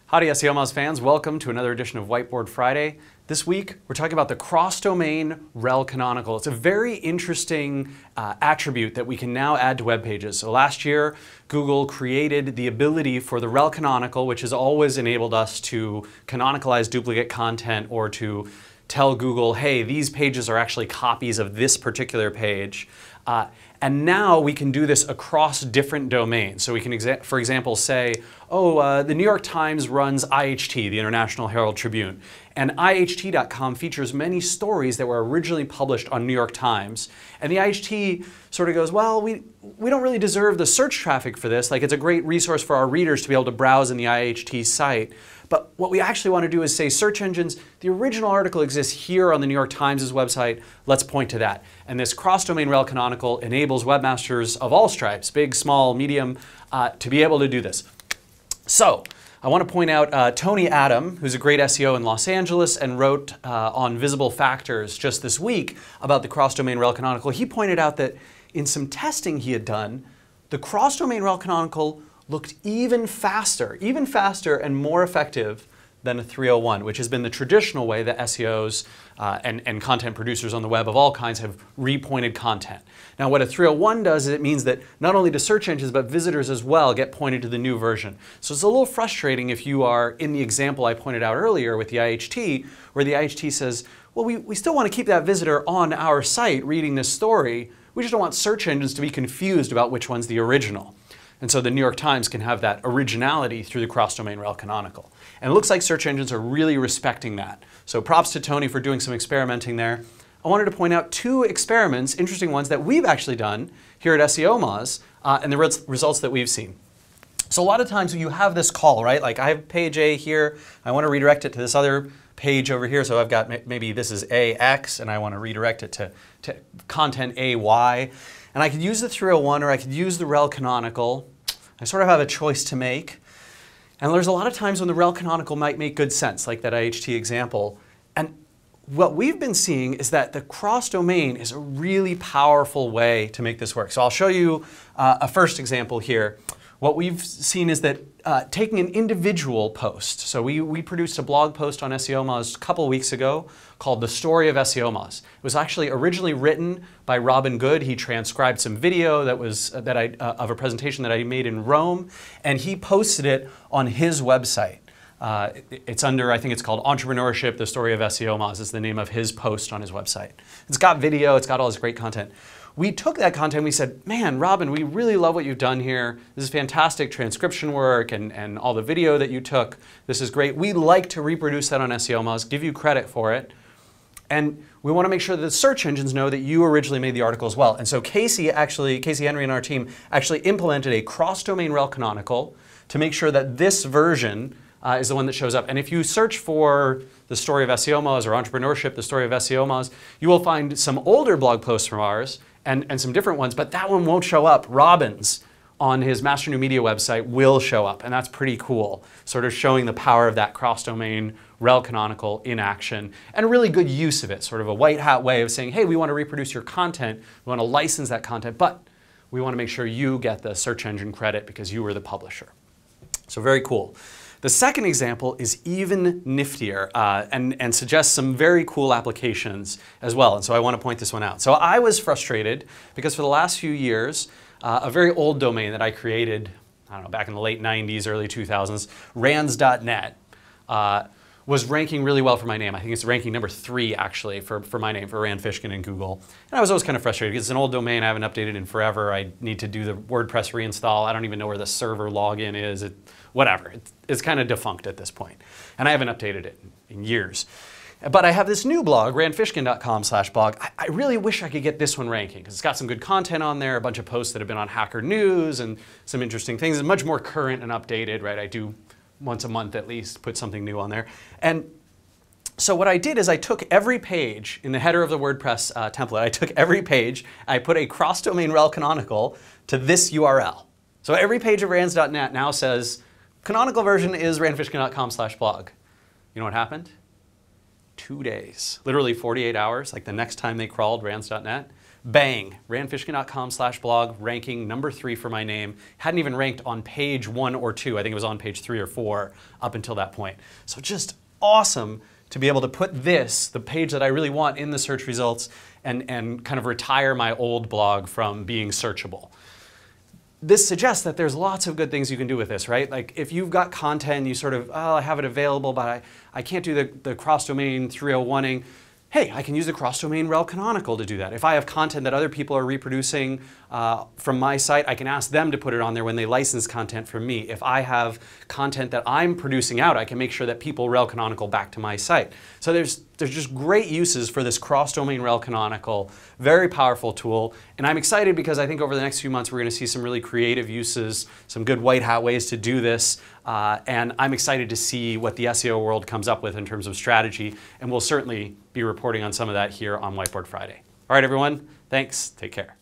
Howdy SEOmoz fans, welcome to another edition of Whiteboard Friday. This week we're talking about the cross-domain rel canonical. It's a very interesting attribute that we can now add to web pages. So last year Google created the ability for the rel canonical, which has always enabled us to canonicalize duplicate content or to tell Google, hey, these pages are actually copies of this particular page. And now we can do this across different domains. So we can, for example, say, oh, the New York Times runs IHT, the International Herald Tribune. And IHT.com features many stories that were originally published on New York Times. And the IHT sort of goes, well, we don't really deserve the search traffic for this. Like, it's a great resource for our readers to be able to browse in the IHT site. But what we actually want to do is say, search engines, the original article exists here on the New York Times' website. Let's point to that. And this cross-domain rel canonical enables webmasters of all stripes, big, small, medium, to be able to do this. So I want to point out Tony Adam, who's a great SEO in Los Angeles and wrote on Visible Factors just this week about the cross-domain rel canonical. He pointed out that in some testing he had done, the cross-domain rel canonical looked even faster and more effective than a 301, which has been the traditional way that SEOs and content producers on the web of all kinds have repointed content. Now what a 301 does is it means that not only do search engines but visitors as well get pointed to the new version. So it's a little frustrating if you are in the example I pointed out earlier with the IHT, where the IHT says, well, we still want to keep that visitor on our site reading this story. We just don't want search engines to be confused about which one's the original. And so the New York Times can have that originality through the cross-domain rel canonical. And it looks like search engines are really respecting that. So props to Tony for doing some experimenting there. I wanted to point out two experiments, interesting ones, that we've actually done here at SEOmoz and the results that we've seen. So a lot of times you have this call, right? Like I have page A here, I want to redirect it to this other page over here. So I've got, maybe this is AX and I want to redirect it to content AY. And I could use the 301 or I could use the rel canonical. I sort of have a choice to make. And there's a lot of times when the rel canonical might make good sense, like that IHT example. And what we've been seeing is that the cross-domain is a really powerful way to make this work. So I'll show you a first example here. What we've seen is that taking an individual post. So we produced a blog post on SEOmoz a couple of weeks ago called The Story of SEOmoz. It was actually originally written by Robin Good. He transcribed some video that was of a presentation that I made in Rome, and he posted it on his website. It's under, I think it's called Entrepreneurship, The Story of SEOmoz is the name of his post on his website. It's got video, it's got all this great content. We took that content and we said, man, Robin, we really love what you've done here. This is fantastic transcription work and all the video that you took. This is great. We'd like to reproduce that on SEOmoz, give you credit for it. And we want to make sure that the search engines know that you originally made the article as well. And so Casey Henry and our team actually implemented a cross-domain rel canonical to make sure that this version is the one that shows up. And if you search for The Story of SEOmoz or Entrepreneurship, The Story of SEOmoz, you will find some older blog posts from ours and some different ones, but that one won't show up. Robin's on his Master New Media website will show up, and that's pretty cool, sort of showing the power of that cross-domain rel canonical in action, and a really good use of it, sort of a white hat way of saying, hey, we want to reproduce your content, we want to license that content, but we want to make sure you get the search engine credit because you were the publisher. So very cool. The second example is even niftier and suggests some very cool applications as well. And so I want to point this one out. So I was frustrated because for the last few years, a very old domain that I created, I don't know, back in the late 90s, early 2000s, rands.net, was ranking really well for my name. I think it's ranking number 3 actually for my name, for Rand Fishkin in Google. And I was always kind of frustrated because it's an old domain, I haven't updated in forever. I need to do the WordPress reinstall. I don't even know where the server login is. Whatever, it's kind of defunct at this point. And I haven't updated it in years. But I have this new blog, randfishkin.com/blog. I really wish I could get this one ranking because it's got some good content on there, a bunch of posts that have been on Hacker News and some interesting things. It's much more current and updated, right? I do once a month at least put something new on there. And so what I did is I took every page in the header of the WordPress template, I took every page, I put a cross-domain rel canonical to this URL. So every page of rands.net now says, canonical version is randfishkin.com/blog. You know what happened? 2 days, literally 48 hours, like the next time they crawled, rans.net. Bang, ranfishkin.com/blog, ranking number 3 for my name. Hadn't even ranked on page 1 or 2. I think it was on page 3 or 4 up until that point. So just awesome to be able to put this, the page that I really want, in the search results and kind of retire my old blog from being searchable. This suggests that there's lots of good things you can do with this, right? Like if you've got content, you sort of, oh, I have it available, but I can't do the cross-domain 301ing. Hey, I can use the CrossDomain rel Canonical to do that. If I have content that other people are reproducing from my site, I can ask them to put it on there when they license content from me. If I have content that I'm producing out, I can make sure that people rel Canonical back to my site. So there's just great uses for this CrossDomain rel Canonical, very powerful tool. And I'm excited because I think over the next few months we're going to see some really creative uses, some good white hat ways to do this. And I'm excited to see what the SEO world comes up with in terms of strategy. And we'll certainly be reporting on some of that here on Whiteboard Friday. All right, everyone. Thanks. Take care.